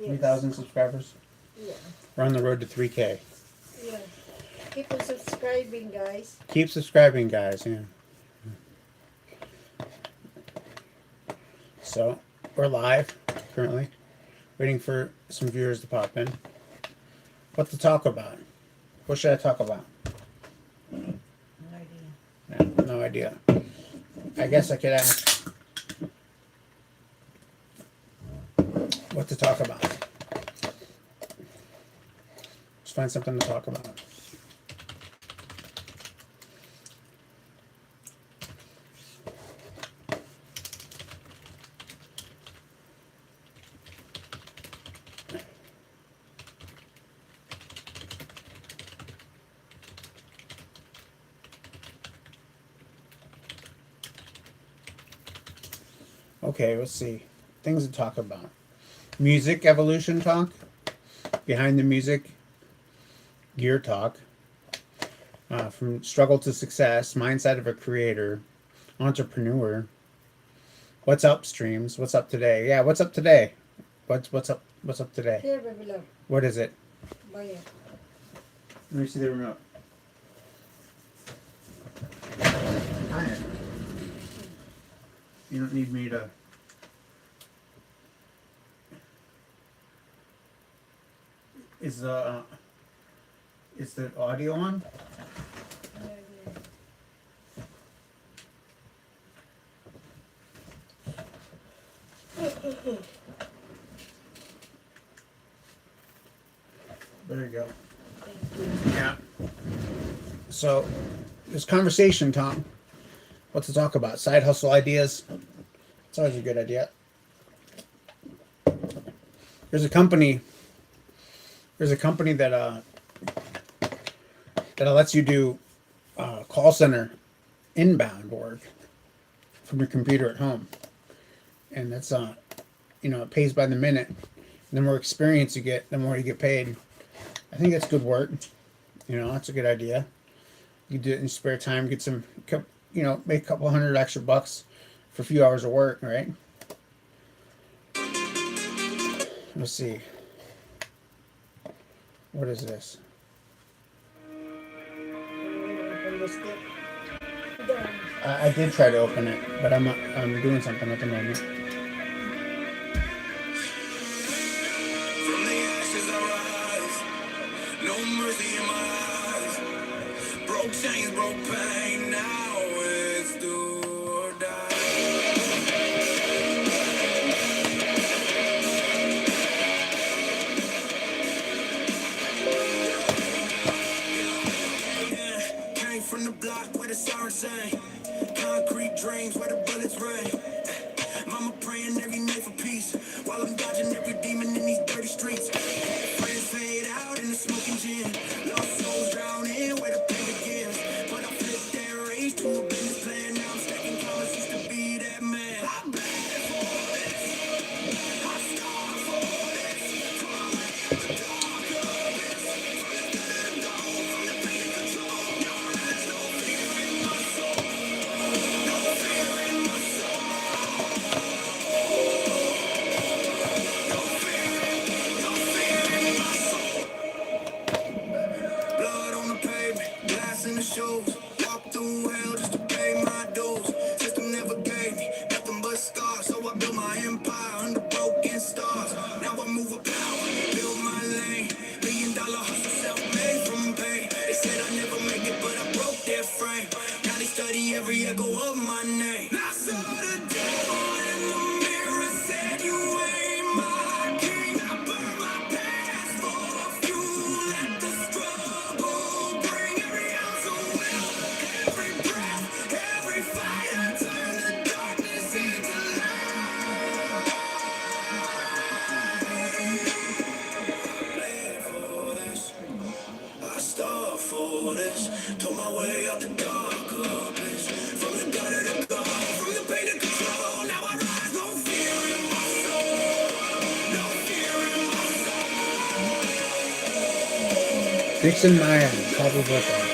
Yes. 3,000 subscribers. Yeah. We're on the road to 3K. Yeah. Keep on subscribing, guys. Keep subscribing, guys. Yeah. So we're live currently, waiting for some viewers to pop in. What to talk about? What should I talk about? No idea. Yeah, no idea. I guess I could ask what to talk about. Let's find something to talk about. Okay, let's see. Things to talk about. Music evolution talk. Behind the music. Gear talk. From struggle to success. Mindset of a creator. Entrepreneur. What's up, streams? What's up today? Yeah, what's up today? What's up? What's up today? Here, baby love. What is it? Buy it. Let me see the remote. You don't need me to. Is the audio on? No idea. There you go. Thank you. Yeah. So, this conversation, Tom. What to talk about? Side hustle ideas. It's always a good idea. There's a company. There's a company that lets you do call center inbound work from your computer at home, and that's it pays by the minute. The more experience you get, the more you get paid. I think that's good work. That's a good idea. You do it in your spare time, get some, make a couple hundred extra bucks for a few hours of work, right? Let's see. What is this? Open this thing. Down. I did try to open it, but I'm doing something at the moment. From the ashes I rise, no mercy in my eyes. Broke chains, broke pain, now it's do or die. Yeah, came from the block where the sirens sang, concrete dreams where the bullets rain. Mama praying every night for peace, while I'm dodging every demon in these dirty streets. Friends fade out in the smoking gin, lost souls drowning where the pain begins. But I flipped that race to a business plan. Now I'm stacking commas used to be that man. I bled for this, I starved for this. From my way out the dark abyss, from the dead and the dawn, from the pain and control. Now there's no fear in my soul, no fear in my soul. Blood on the pavement, glass in the shoes. Walk through hell just to pay my dues. System never gave me nothing but scars, so I built my empire under broken stars. Now I move with power, build my lane. $1 million hustle, self-made from pain. They said I never make it, but I broke their frame. Now they study every echo of my name. I saw the devil in the mirror, said you ain't my king. I burned my past for fuel. Let the struggle bring every ounce of will, every breath, every fight. I turn the darkness into light. Live for this, I starved for this. Told my way out the dark abyss, from the gutter to God, from the pain to control. Now I rise, no fear in my soul, no fear in my Dixon Maya, happy birthday.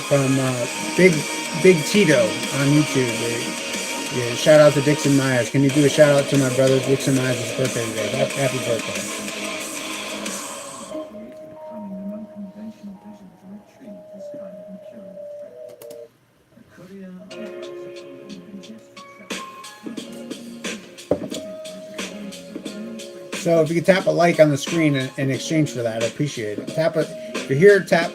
from Big Tito on YouTube. Yeah, shout out to Dixon Myers. Can you do a shout out to my brother Dixon Myers' birthday today? Happy birthday. So if you could tap a like on the screen in exchange for that, I appreciate it. If you're here, tap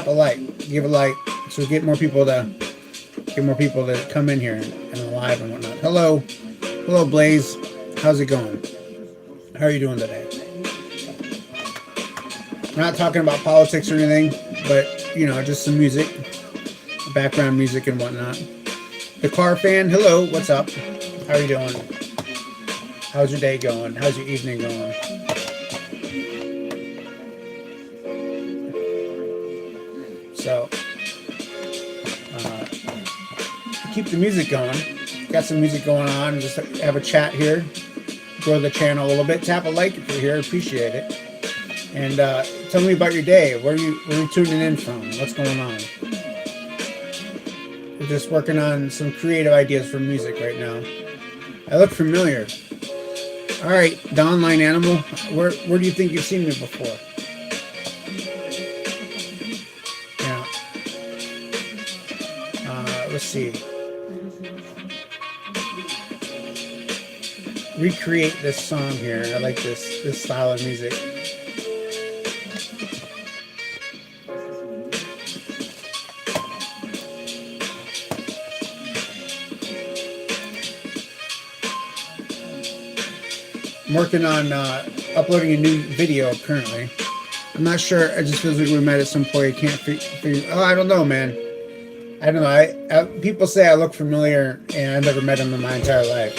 a like, give a like, so get more people to come in here and live and whatnot. Hello, Blaze. How's it going? How are you doing today? I'm not talking about politics or anything, but just some music, background music and whatnot. The car fan. Hello, what's up? How are you doing? How's your day going? How's your evening going? So, keep the music going. Got some music going on. Just have a chat here. Grow the channel a little bit. Tap a like if you're here. Appreciate it. And tell me about your day. Where are you tuning in from? What's going on? We're just working on some creative ideas for music right now. I look familiar. All right, the online animal. Where do you think you've seen me before? Yeah. Let's see. Recreate this song here. I like this style of music. I'm working on uploading a new video currently. I'm not sure. It just feels like we met at some point. I can't figure. Oh, I don't know, man. I don't know. People say I look familiar, and I've never met him in my entire life.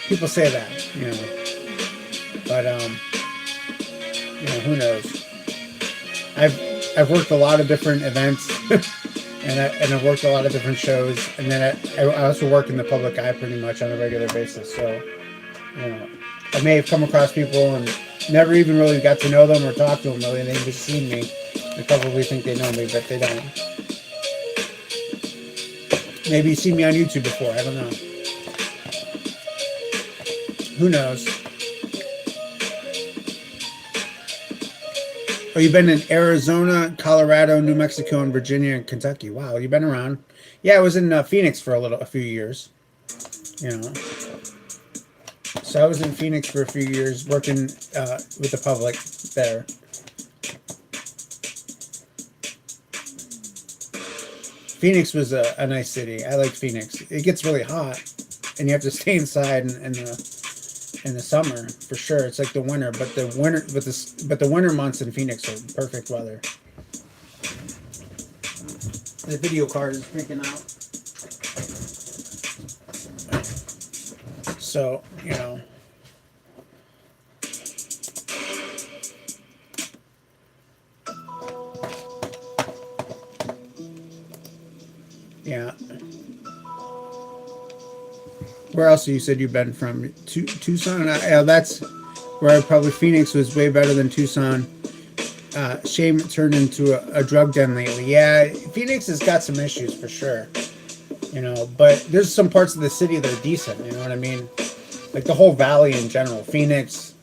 People say that, but who knows? I've worked a lot of different events, and I've worked a lot of different shows, and then I also work in the public eye pretty much on a regular basis. So, I may have come across people and never even really got to know them or talk to them really. They've just seen me. They probably think they know me, but they don't. Maybe you've seen me on YouTube before. I don't know. Who knows? Oh, you've been in Arizona, Colorado, New Mexico, and Virginia, and Kentucky. Wow, you've been around. Yeah, I was in Phoenix for a few years. So I was in Phoenix for a few years, working with the public there. Phoenix was a nice city. I like Phoenix. It gets really hot, and you have to stay inside in the summer for sure. It's like the winter, but the winter months in Phoenix are perfect weather. The video card is freaking out. So, yeah. Where else you said you've been from? Tucson? That's where Phoenix was way better than Tucson. Shame it turned into a drug den lately. Yeah, Phoenix has got some issues for sure. But there's some parts of the city that are decent, you know what I mean? Like the whole valley in general. Phoenix,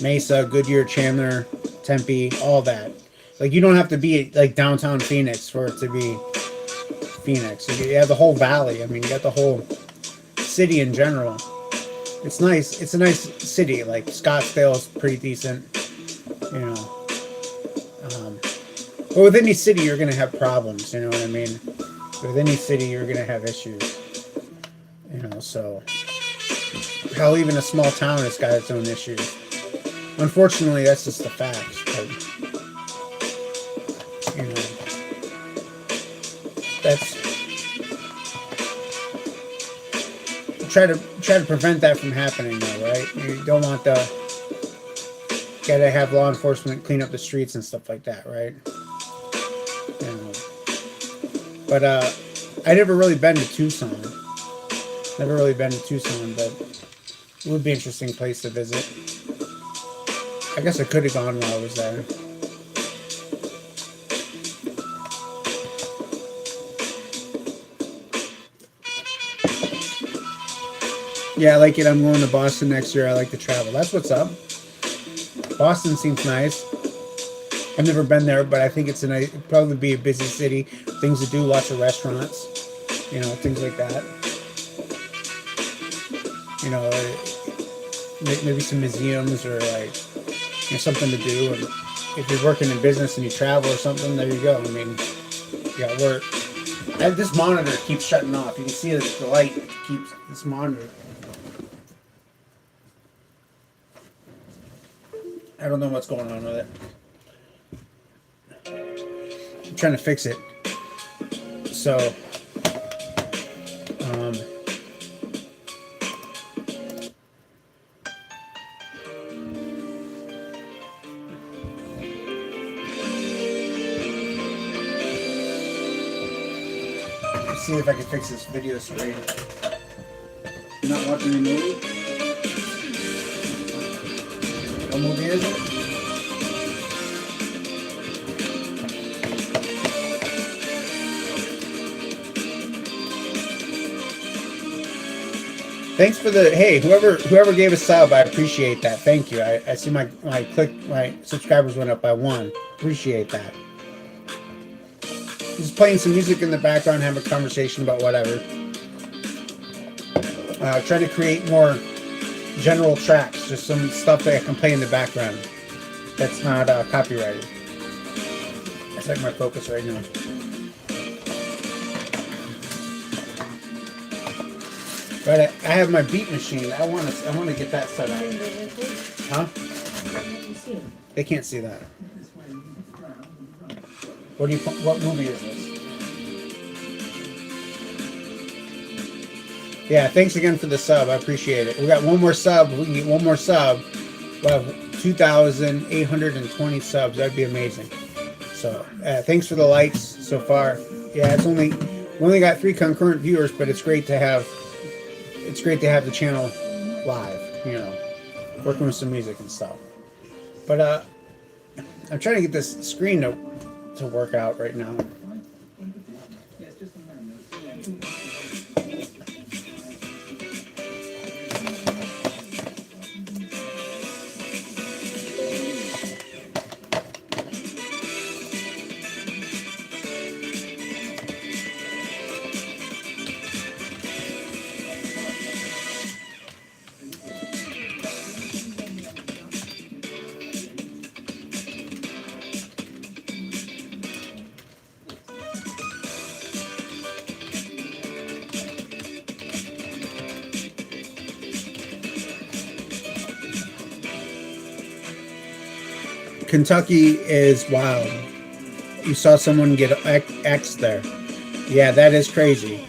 Mesa, Goodyear, Chandler, Tempe, all that. Like you don't have to be like downtown Phoenix for it to be Phoenix. You have the whole valley. I mean, you got the whole city in general. It's nice. It's a nice city. Like Scottsdale is pretty decent, but with any city, you're gonna have problems. You know what I mean? With any city, you're gonna have issues. So hell, even a small town has got its own issues. Unfortunately, that's just the facts. But, that's try to prevent that from happening, though, right? You don't want gotta have law enforcement clean up the streets and stuff like that, right? But I never really been to Tucson. But it would be an interesting place to visit. I guess I could have gone while I was there. Yeah, I like it. I'm going to Boston next year. I like to travel. That's what's up. Boston seems nice. I've never been there, but I think it's a nice, it'd probably be a busy city. Things to do, lots of restaurants, you know, things like that. You know, maybe some museums or like, you know, something to do. And if you're working in business and you travel or something, there you go. I mean, you got work. This monitor keeps shutting off. You can see the light keeps this monitor. I don't know what's going on with it. I'm trying to fix it. So, let's see if I can fix this video screen. You're not watching the movie? What movie is it? Thanks for the hey, whoever gave a sub, I appreciate that. Thank you. I see my subscribers went up by 1. Appreciate that. Just playing some music in the background, have a conversation about whatever. Try to create more general tracks, just some stuff that I can play in the background that's not copyrighted. That's like my focus right now. But I have my beat machine. I want to get that set up. Huh? They can't see that. What movie is this? Yeah, thanks again for the sub. I appreciate it. We got one more sub. We can get one more sub. We'll have 2,820 subs. That'd be amazing. So thanks for the likes so far. Yeah, we only got 3 concurrent viewers, but it's great to have the channel live. You know, working with some music and stuff. But I'm trying to get this screen to work out right now. Kentucky is wild. You saw someone get X there. Yeah, that is crazy.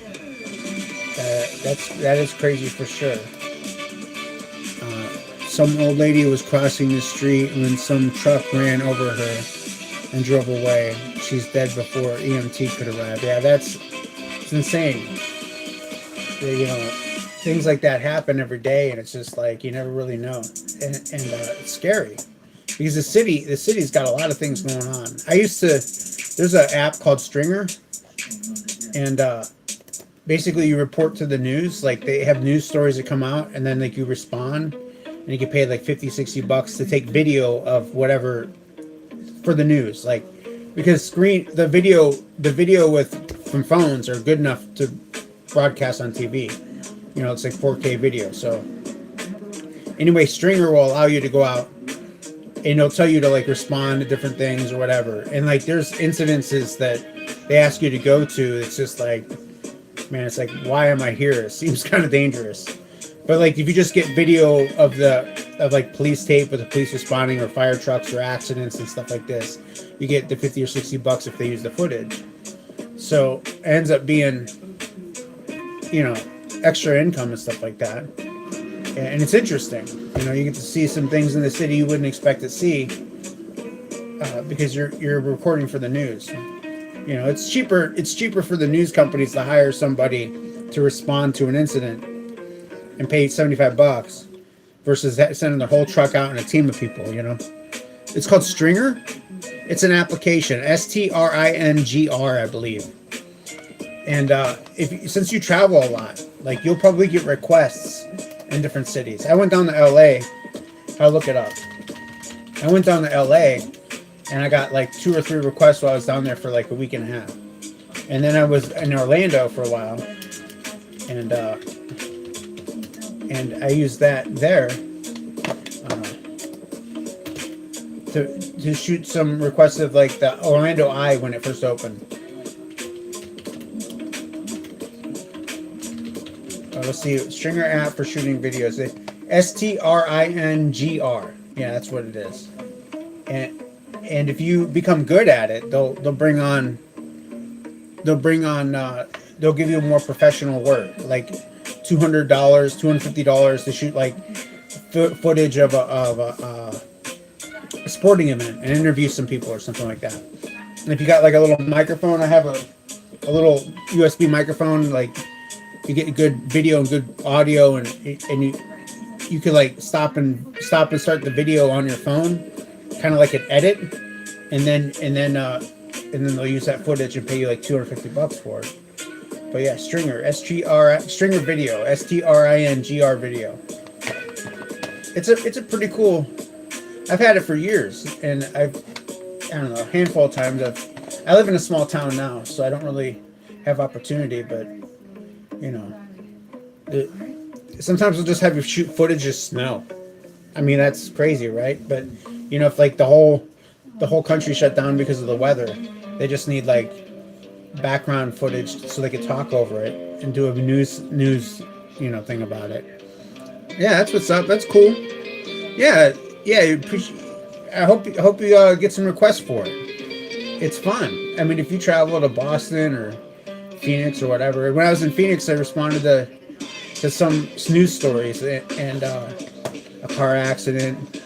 That is crazy for sure. Some old lady was crossing the street when some truck ran over her and drove away. She's dead before EMT could arrive. Yeah, it's insane. You know, things like that happen every day, and it's just like you never really know, and it's scary. Because the city's got a lot of things going on. There's an app called Stringer, and basically you report to the news. Like they have news stories that come out, and then like you respond, and you get paid like $50-$60 to take video of whatever for the news. Like because the video from phones are good enough to broadcast on TV. You know, it's like 4K video. So anyway, Stringer will allow you to go out. And it'll tell you to like respond to different things or whatever. And like there's incidences that they ask you to go to. It's just like, man, it's like, why am I here? It seems kind of dangerous. But like if you just get video of like police tape with the police responding or fire trucks or accidents and stuff like this, you get the $50 or $60 if they use the footage. So it ends up being, you know, extra income and stuff like that. And it's interesting, you know, you get to see some things in the city you wouldn't expect to see because you're recording for the news. You know, it's cheaper for the news companies to hire somebody to respond to an incident and pay $75 versus sending the whole truck out and a team of people. You know, it's called Stringer. It's an application, STRINGR, I believe. And since you travel a lot, like you'll probably get requests in different cities. I went down to LA. I'll look it up. I went down to LA and I got like 2 or 3 requests while I was down there for like a week and a half. And then I was in Orlando for a while. And I used that there to shoot some requests of like the Orlando Eye when it first opened. Let's see, Stringer app for shooting videos. STRINGR. Yeah, that's what it is. And if you become good at it, they'll give you more professional work, like $200, $250 to shoot like footage of a sporting event and interview some people or something like that. And if you got like a little microphone, I have a little USB microphone, like you get good video and good audio, and you can like stop and start the video on your phone, kind of like an edit, and then they'll use that footage and pay you like $250 for it. But yeah, Stringer, Stringer Video, STRINGR Video. It's a pretty cool. I've had it for years, and I don't know, a handful of times. I live in a small town now, so I don't really have opportunity, but you know, sometimes we'll just have you shoot footage of snow. I mean, that's crazy, right? But you know, if like the whole country shut down because of the weather, they just need like background footage so they could talk over it and do a news thing about it. Yeah, that's what's up. That's cool. Yeah. I hope you get some requests for it. It's fun. I mean, if you travel to Boston or Phoenix or whatever. When I was in Phoenix, I responded to some news stories and a car accident.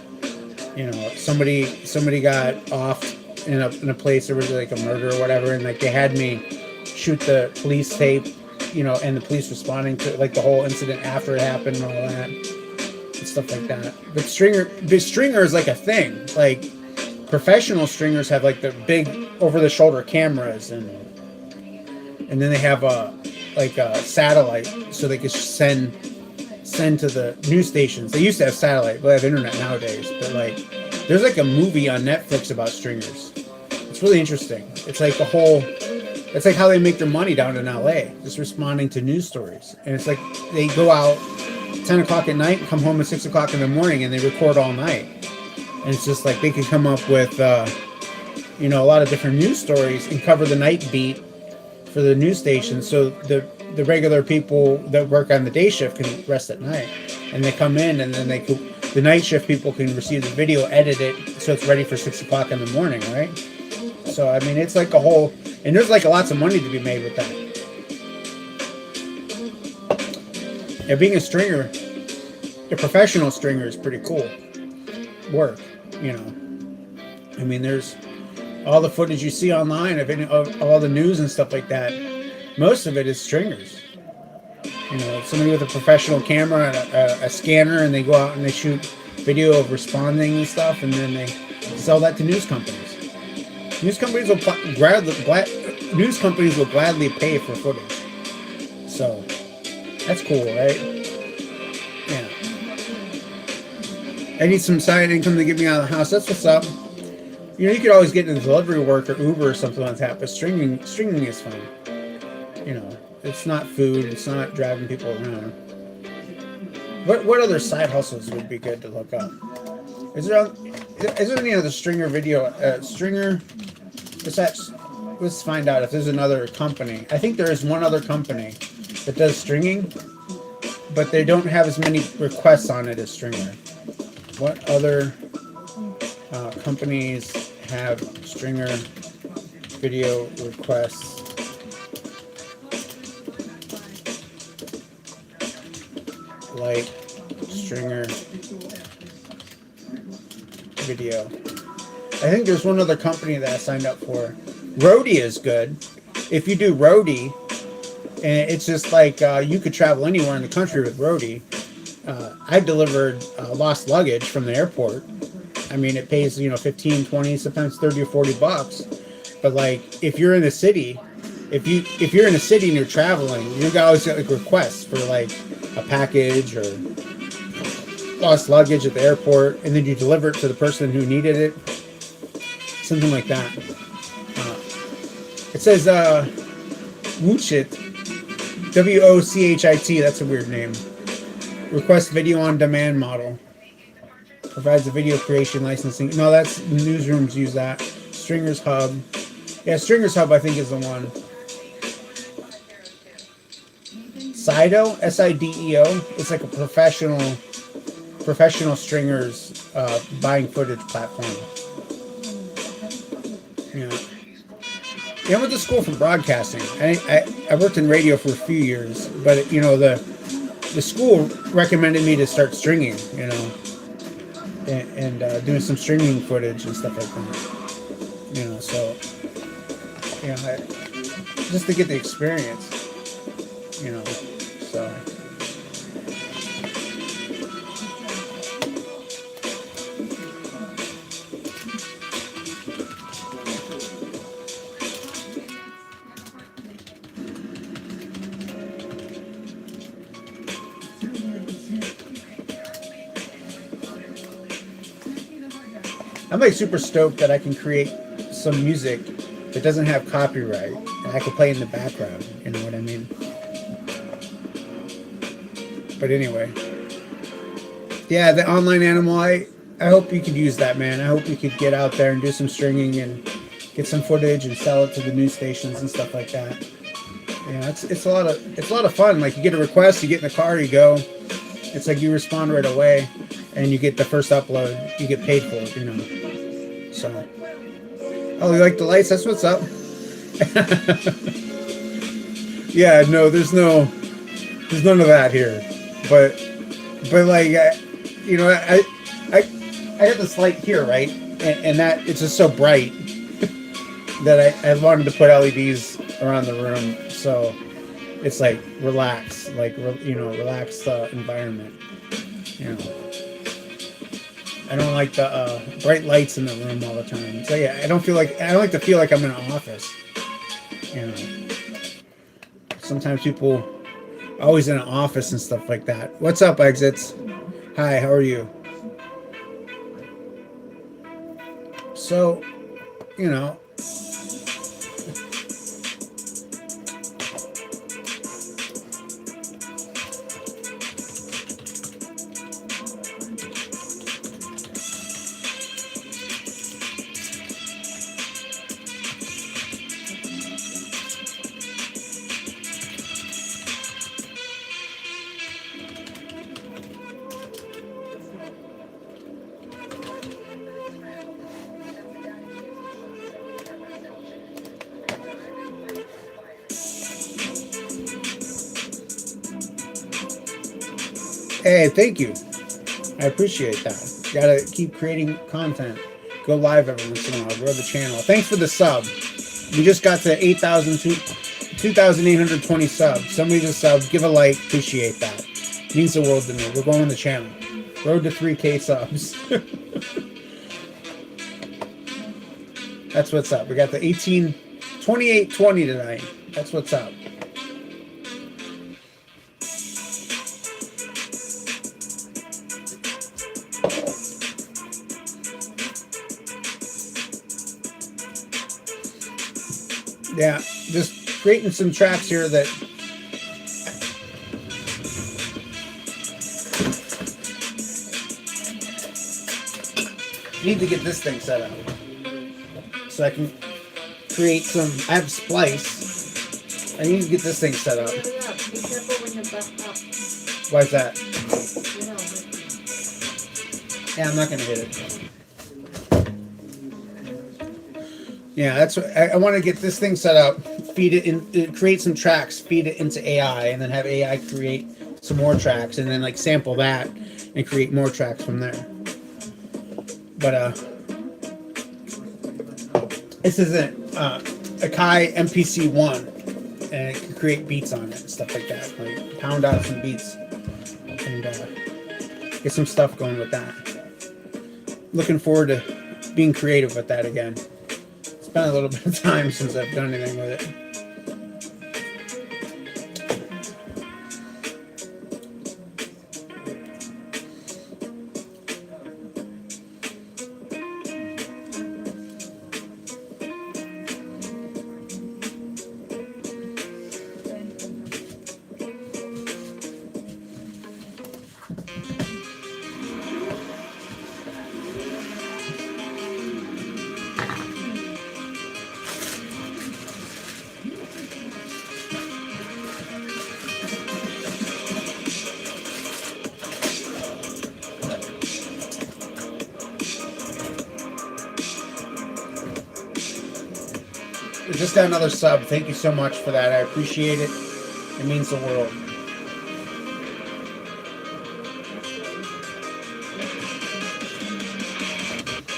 You know, somebody got off in a place there was like a murder or whatever, and like they had me shoot the police tape, you know, and the police responding to like the whole incident after it happened and all that and stuff like that. But Stringer is like a thing. Like professional stringers have like the big over-the-shoulder cameras, and then they have a satellite so they can send to the news stations. They used to have satellite, but they have internet nowadays. But like, there's like a movie on Netflix about stringers. It's really interesting. It's like it's like how they make their money down in LA, just responding to news stories. And it's like they go out 10 o'clock at night, come home at 6 o'clock in the morning, and they record all night. And it's just like they can come up with, a lot of different news stories and cover the night beat for the news station, so the regular people that work on the day shift can rest at night, and they come in, and then the night shift people can receive the video, edit it so it's ready for 6 o'clock in the morning, right? So I mean, it's like a whole, and there's like lots of money to be made with that. Yeah, being a stringer, a professional stringer, is pretty cool work. You know, I mean, there's all the footage you see online of all the news and stuff like that. Most of it is stringers. You know, somebody with a professional camera and a scanner, and they go out and they shoot video of responding and stuff, and then they sell that to news companies. News companies will gladly pay for footage. So that's cool, right? Yeah. I need some side income to get me out of the house. That's what's up. You know, you could always get into delivery work or Uber or something like that, but stringing is fun. You know, it's not food, it's not driving people around. What other side hustles would be good to look up? Is there any other stringer video? Stringer, let's find out if there's another company. I think there is one other company that does stringing, but they don't have as many requests on it as Stringer. What other companies have Stringer video requests? Like Stringer video. I think there's one other company that I signed up for. Roadie is good. If you do Roadie, and it's just like you could travel anywhere in the country with Roadie. I delivered lost luggage from the airport. I mean, it pays, 15, 20, sometimes 30 or 40 bucks. But like, if you're in the city, if you're in a city and you're traveling, you always get like requests for like a package or lost luggage at the airport, and then you deliver it to the person who needed it. Something like that. It says Woochit, WOCHIT. That's a weird name. Request video on demand model. Provides a video creation licensing. No, that's newsrooms use that. Stringers Hub. Yeah, Stringers Hub I think is the one. Sideo, SIDEO. It's like a professional stringers buying footage platform. Yeah. Yeah, I went to school for broadcasting. I worked in radio for a few years, but you know the school recommended me to start stringing, you know, and doing some stringing footage and stuff like that. You know, so you know, just to get the experience, you know, so. I'm like super stoked that I can create some music that doesn't have copyright and I can play in the background, you know what I mean? But anyway, yeah, the online animal, I hope you could use that, man. I hope you could get out there and do some stringing and get some footage and sell it to the news stations and stuff like that. Yeah, it's a lot of fun. Like you get a request, you get in the car, you go. It's like you respond right away, and you get the first upload. You get paid for it, you know. So, oh, you like the lights? That's what's up. Yeah, no, there's none of that here. But like, you know, I got this light here, right? And that it's just so bright that I wanted to put LEDs around the room, so it's like relaxed, like relaxed environment. You know, I don't like the bright lights in the room all the time. So yeah, I don't like to feel like I'm in an office. You know, sometimes people are always in an office and stuff like that. What's up, Exits? Hi, how are you? So, you know. Hey, thank you. I appreciate that. Gotta keep creating content. Go live every once in a while. Grow the channel. Thanks for the sub. We just got to 2,820 subs. Somebody just subbed. Give a like. Appreciate that. Means the world to me. We're growing the channel. Road to 3K subs. That's what's up. We got the 2820 tonight. That's what's up. Yeah, just creating some tracks here that need to get this thing set up so I can create some. I have Splice. I need to get this thing set up. Hurry up. Be careful when you back up. Why is that? You know, Yeah, I'm not gonna hit it. Yeah, that's what I want to get this thing set up, feed it in, create some tracks, feed it into AI, and then have AI create some more tracks, and then like sample that and create more tracks from there. But this is a Akai MPC-1, and it can create beats on it and stuff like that. Like pound out some beats and get some stuff going with that. Looking forward to being creative with that again. It's been a little bit of time since I've done anything with it. just got another sub. Thank you so much for that. I appreciate it. It means the world.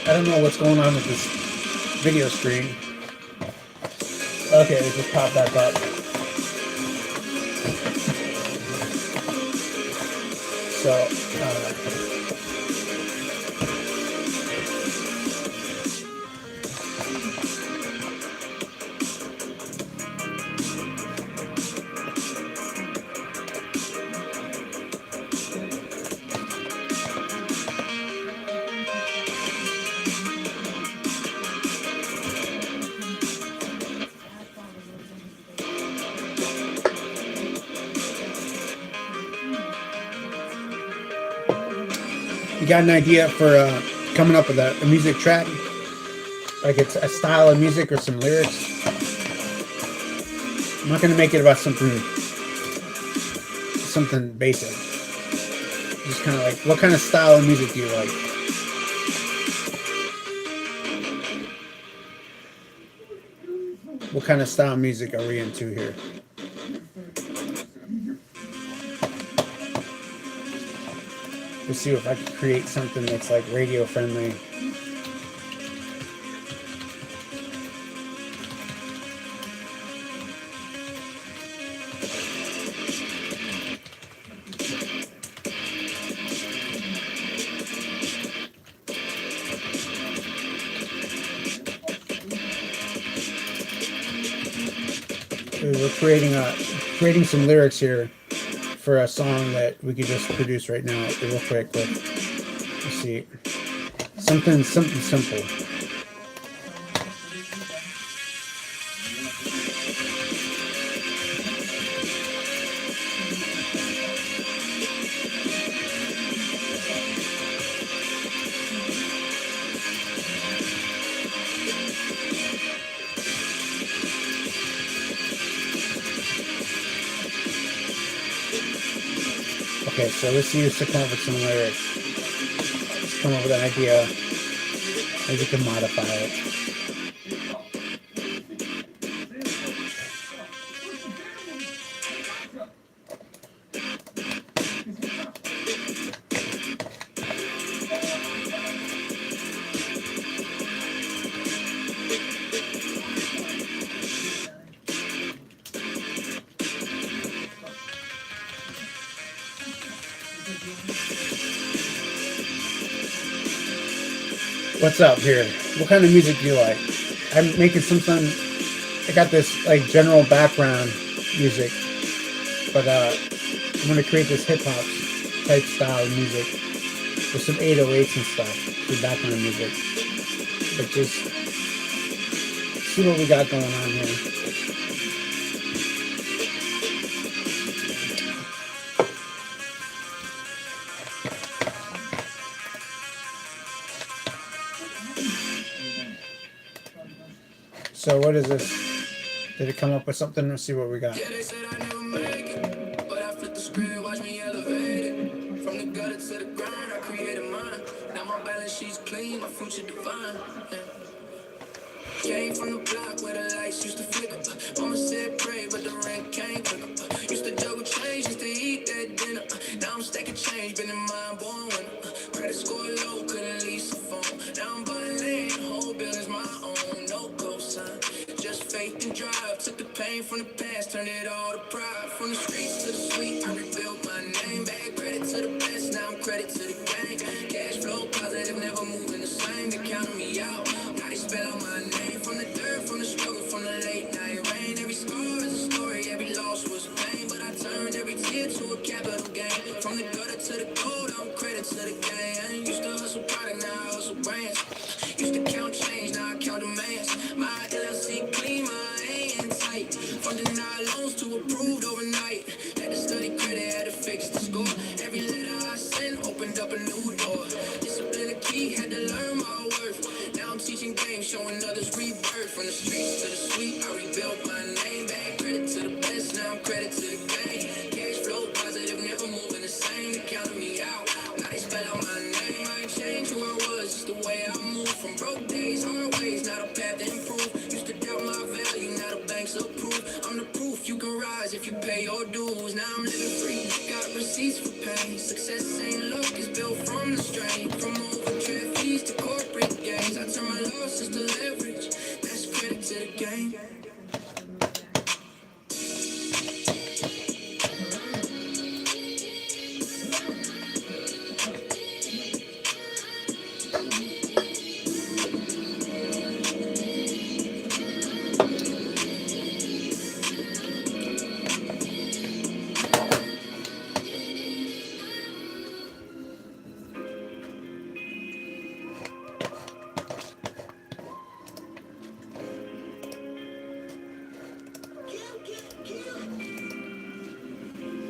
I don't know what's going on with this video screen. Okay, it just popped back up. So, you got an idea for coming up with a music track? Like it's a style of music or some lyrics? I'm not going to make it about something basic. Just kind of like, what kind of style of music do you like? What kind of style of music are we into here? Let's see if I can create something that's like radio friendly. We're creating some lyrics here for a song that we could just produce right now, real quick. Let's see, something simple. Okay, so let's use to come up with some lyrics. Let's come up with an idea. Maybe we can modify it. What's up here? What kind of music do you like? I'm making something. I got this like general background music, but I'm gonna create this hip hop type style of music with some 808s and stuff for background music. But just see what we got going on here. So what is this? Did it come up with something? Let's see what we got. Yeah, they said I never make it, but I flipped the script, watch me elevate it. From the gutter to the grind, I created mine. Now my balance sheet's clean, my future divine. Yeah. Came from the block where the lights used to flicker. Mama said pray, but the rent can't quicker. Used to juggle change, used to eat that dinner. Now I'm stacking change, been in mind born winner. Credit score low, couldn't lease a phone. Now I'm buying land, whole building's my own, no cosign. Just faith and drive, took the pain from the past, turned it all to pride. From the streets to the sweet, I rebuilt my name. Bad credit to the best, now I'm credit to the gang. Cash flow positive, never moving the same. They counting me out, now they spell out my name. From the dirt, from the struggle, from the late night rain. Every scar is a story, every loss was pain. But I turned every tear to a capital gain. From the gutter to the code, I'm credit to the gang. Used to hustle product, now I hustle brands. Used to count change, now I count demands. My LLC clean, my hand tight. From denied loans to approved overnight. Had to study credit, had to fix the score. Every letter I sent opened up a new door. Discipline a key, had to learn my worth. Now I'm teaching games, showing others rebirth. From the streets to the sweet, I rebuilt my name. Bad credit to the best, now I'm credit to the game. Cash flow positive, never moving the same. They counted me out, now they spell out my name. I ain't changed who I was, just the way I move. From broke days, hard ways, not a path to improve. Used to doubt my value, proof you can rise if you pay your dues. Now I'm living free, got receipts for pain. Success ain't luck, it's built from the strain. From overdraft fees to corporate gains, I turn my losses to leverage. That's credit to the game.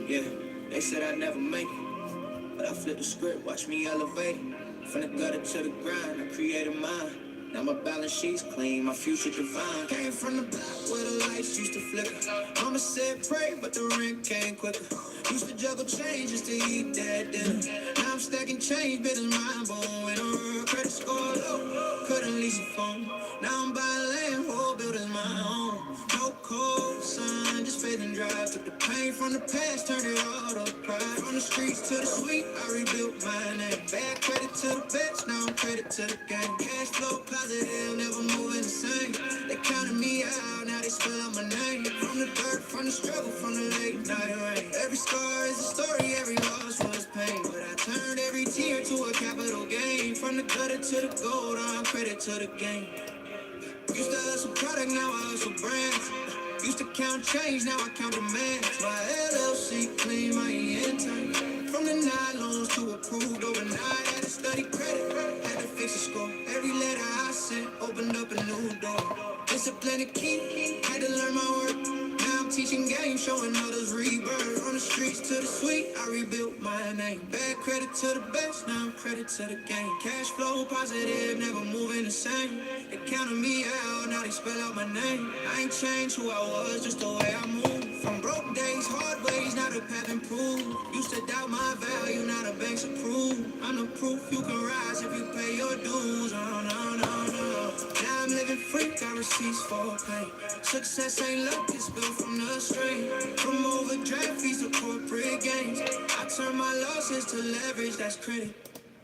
Yeah, they said I'd never make it, but I flipped the script, watch me elevate it. From the gutter to the grind, I created mine. Now my balance sheet's clean, my future divine. Came from the block where the lights used to flicker. Mama said pray, but the rent came quicker. Used to juggle change just to eat that dinner. Now I'm stacking change, business mind blown. When a real credit score low, couldn't lease a phone. Now I'm buying land, whole building's my own. No cold sun, just faith and drive. Took the pain from the past, turned it all to pride. From the streets to the suite, I rebuilt my name. Bad credit to the best, now I'm credit to the game. Cash flow positive, never moving the same. They counted me out, now they spell out my name. From the dirt, from the struggle, from the late night rain. Every scar is a story, every loss was pain. But I turned every tear to a capital gain. From the gutter to the gold, I'm credit to the game. Used to hustle product, now I hustle brands. Used to count change, now I count demands. My LLC clean, my intent. From the nylons to approved overnight. Had to study credit, had to fix the score. Every letter I sent opened up a new door. Discipline the key, had to learn my work. Now I'm teaching games, showing others rebirth. From the streets to the suite, I rebuilt my name. Bad credit to the best, now I'm credit to the game. Cash flow positive, never moving the same. They counted me out, now they spell out my name. I ain't changed who I was, just the way I move. From broke days, hard ways, now the path improved. Used to doubt my value, now the bank's approved. I'm the proof you can rise if you pay your dues. Oh, no, no, no. Now I'm living free, got receipts for pain. Success ain't luck, it's built from the strain. From overdraft fees to corporate gains, I turn my losses to leverage, that's credit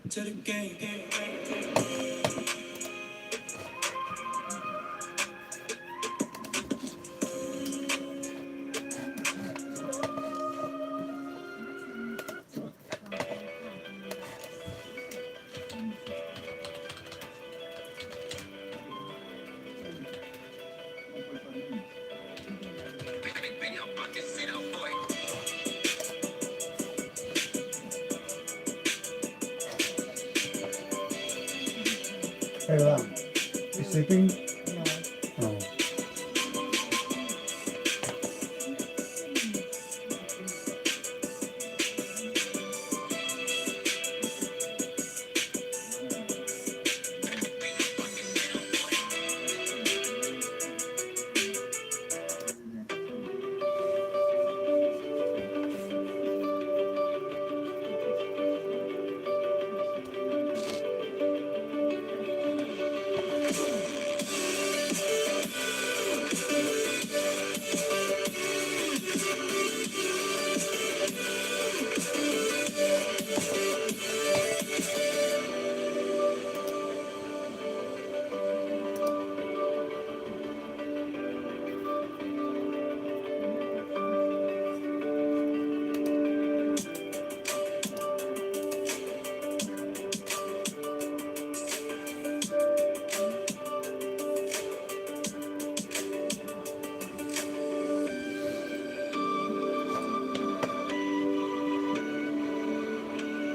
to the game. Hey, Lam, you sleeping? Oh.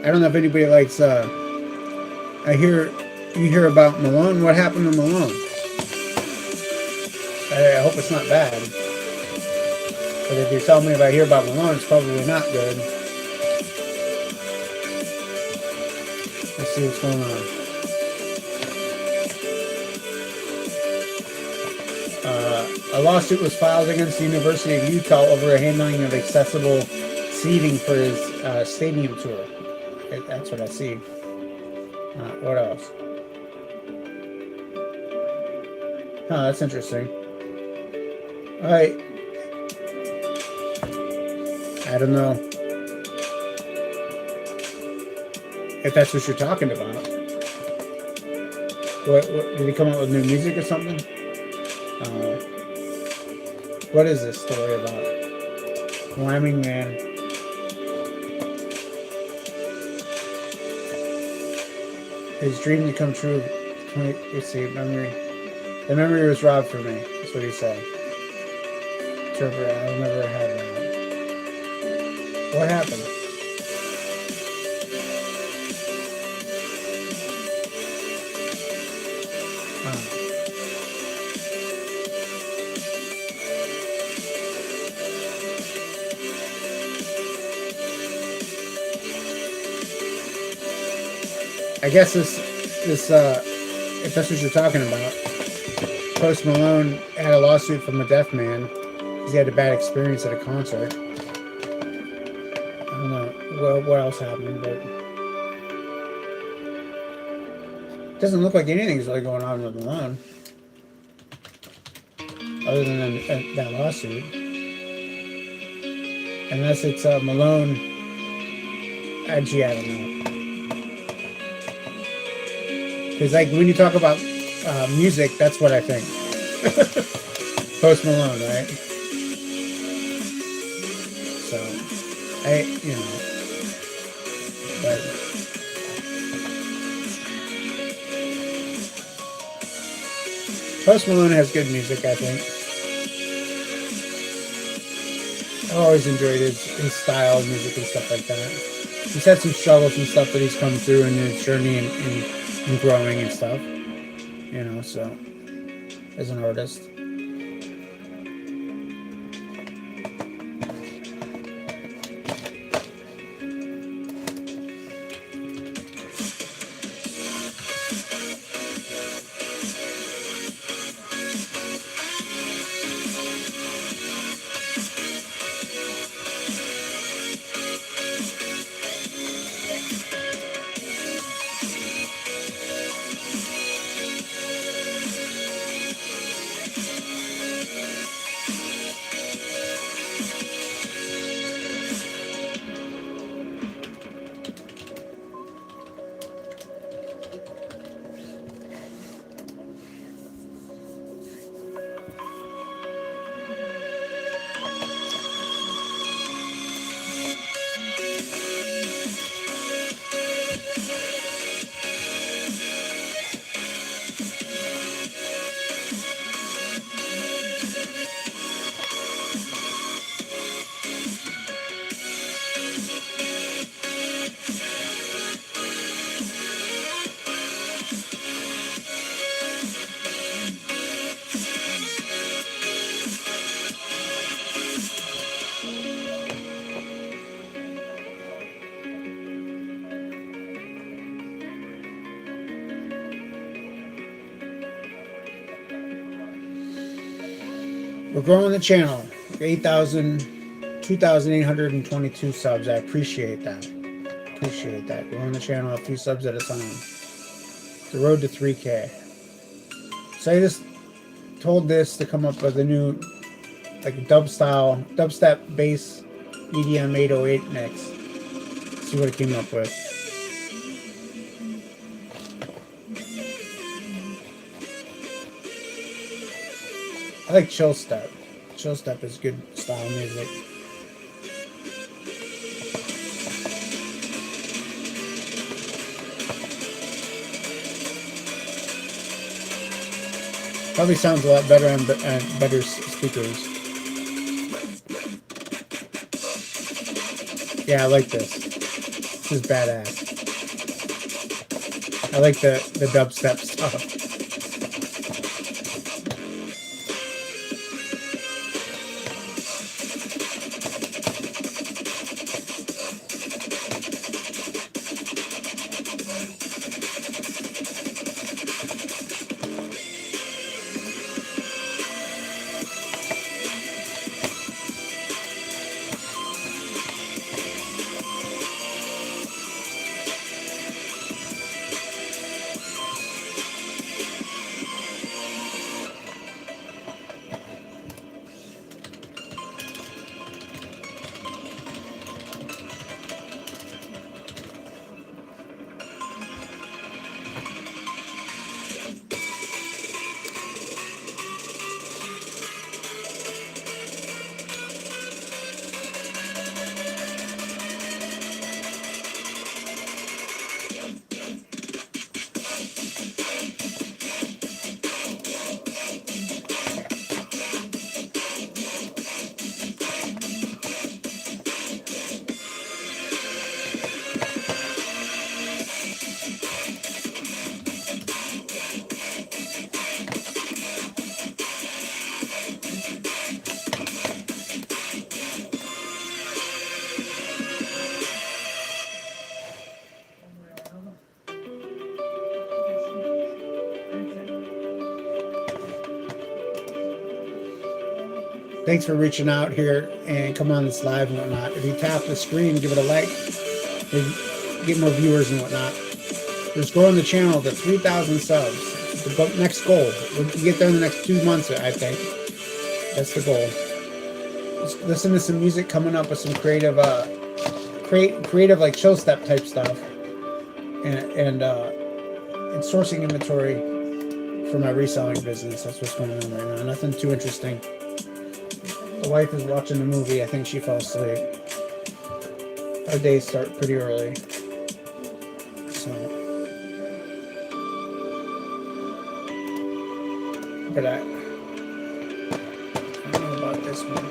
I don't know if anybody likes, I hear, you hear about Malone. What happened to Malone? I hope it's not bad. But if you're telling me if I hear about Malone, it's probably not good. Let's see what's going on. A lawsuit was filed against the University of Utah over a handling of accessible seating for his stadium tour. That's what I see. What else? That's interesting. All right. I don't know if that's what you're talking about. What did he come up with new music or something? What is this story about? Lambing Man. His dream to come true. Let's see, memory. The memory was robbed from me. That's what he said. Trevor, I'll never have that. What happened? I guess this if that's what you're talking about, Post Malone had a lawsuit from a deaf man because he had a bad experience at a concert. I don't know what else happened, but it doesn't look like anything's really going on with Malone other than that lawsuit, unless it's Malone. Actually, I don't know. Because like when you talk about music, that's what I think. Post Malone, right? So, but Post Malone has good music, I think. I've always enjoyed his style of music and stuff like that. He's had some struggles and stuff that he's come through in his journey and growing and stuff, so as an artist. We're growing the channel. 2,822 subs. I appreciate that. Growing the channel a few subs at a time. The road to 3K. So I just told this to come up with a new dubstep bass EDM 808 mix. See what it came up with. I like chill step. Chill step is good style music. Probably sounds a lot better on better speakers. Yeah, I like this. This is badass. I like the dubstep stuff. Thanks for reaching out here and come on this live and whatnot. If you tap the screen, give it a like, get more viewers and whatnot. Just growing the channel to 3,000 subs. The next goal. We'll get there in the next 2 months, I think. That's the goal. Just listen to some music coming up with some creative, creative like show step type stuff, and sourcing inventory for my reselling business. That's what's going on right now. Nothing too interesting. The wife is watching the movie. I think she fell asleep. Our days start pretty early. So, but I don't know about this one.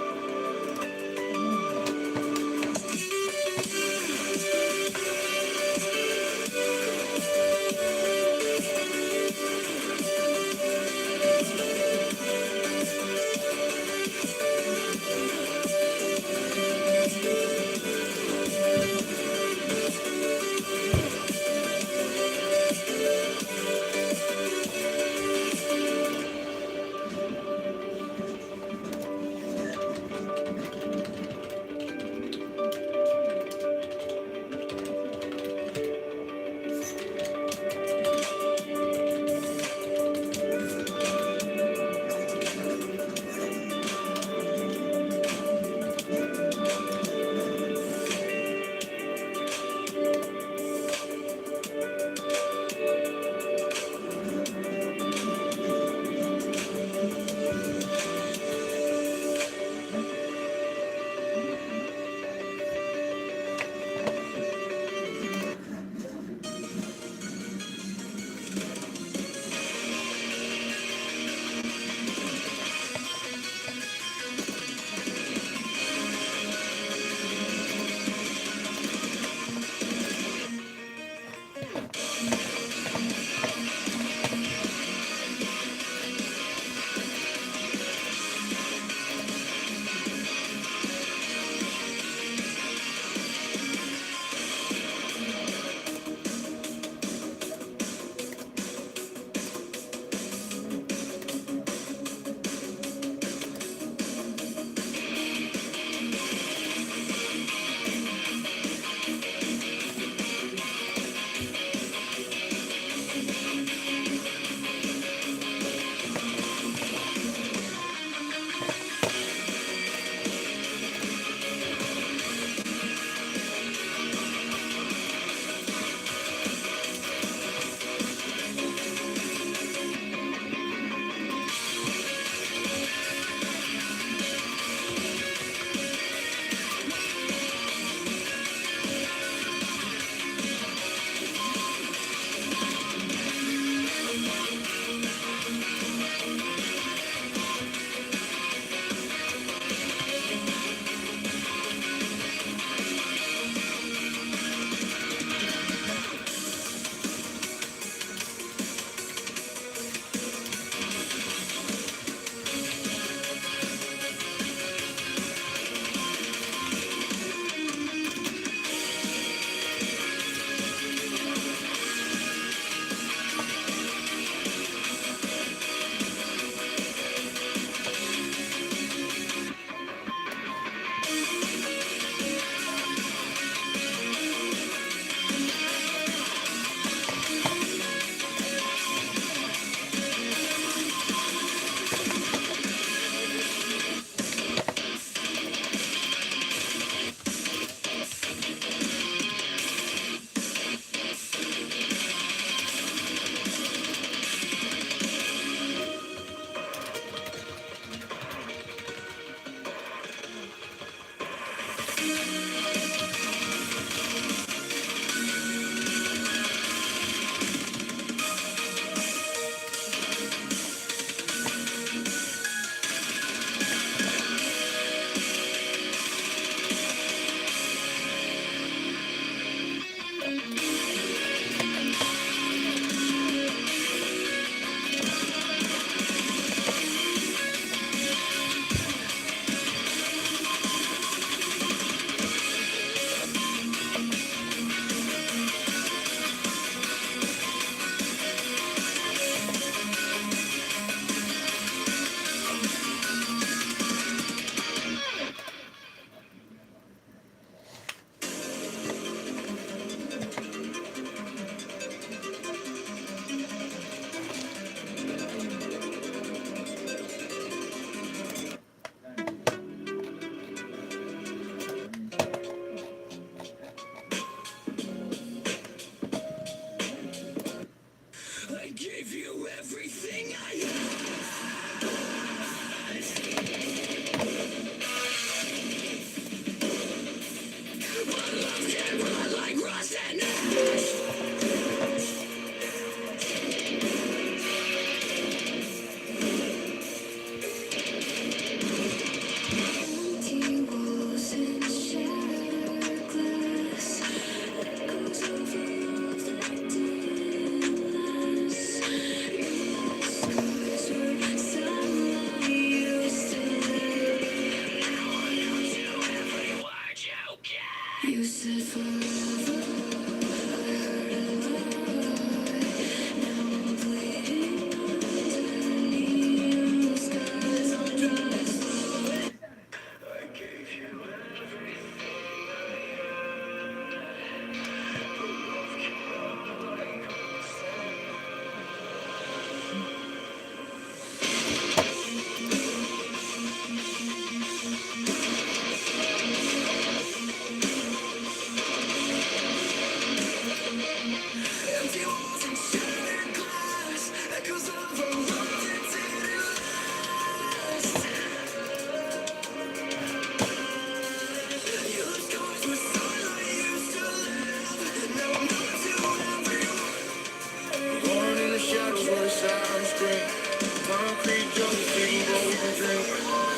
Concrete jungle, feeding broken dreams.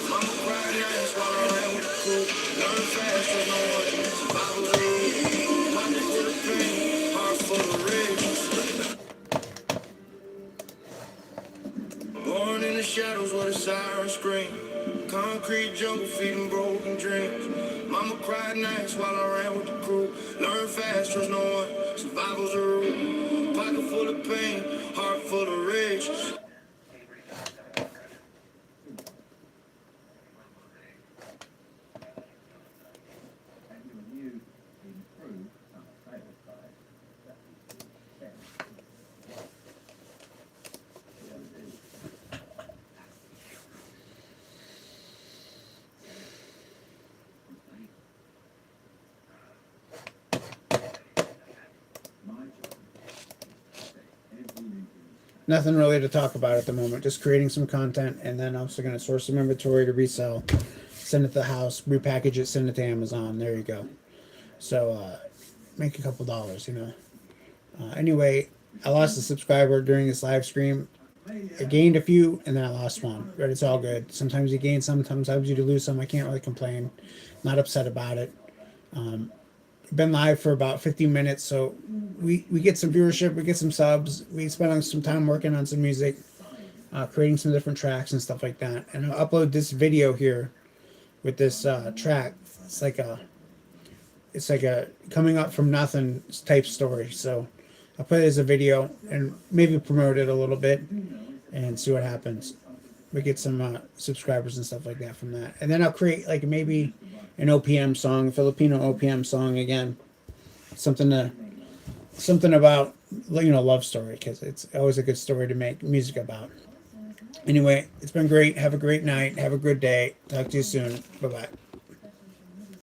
Mama cried nights while I ran with the crew. Learn fast, trust no one. Survival the rule. Pocket full of pain, heart full of rage. Born in the shadows where the sirens scream. Concrete jungle feeding broken dreams. Mama cried nights while I ran with the crew. Learn fast, trust no one. Survival's a rule. Pocket full of pain, heart full of rage. Nothing really to talk about at the moment. Just creating some content, and then I'm also going to source some inventory to resell, send it to the house, repackage it, send it to Amazon. There you go. So make a couple dollars, you know. Anyway, I lost a subscriber during this live stream. I gained a few, and then I lost one. But it's all good. Sometimes you gain some, sometimes you lose some. I can't really complain. Not upset about it. Been live for about 15 minutes, so we get some viewership, we get some subs, we spend some time working on some music, creating some different tracks and stuff like that. And I'll upload this video here with this track. It's like a coming up from nothing type story. So I'll put it as a video and maybe promote it a little bit and see what happens. We get some subscribers and stuff like that from that, and then I'll create like maybe an OPM song, Filipino OPM song again, something about, you know, love story, because it's always a good story to make music about. Anyway, it's been great. Have a great night. Have a good day. Talk to you soon. Bye bye.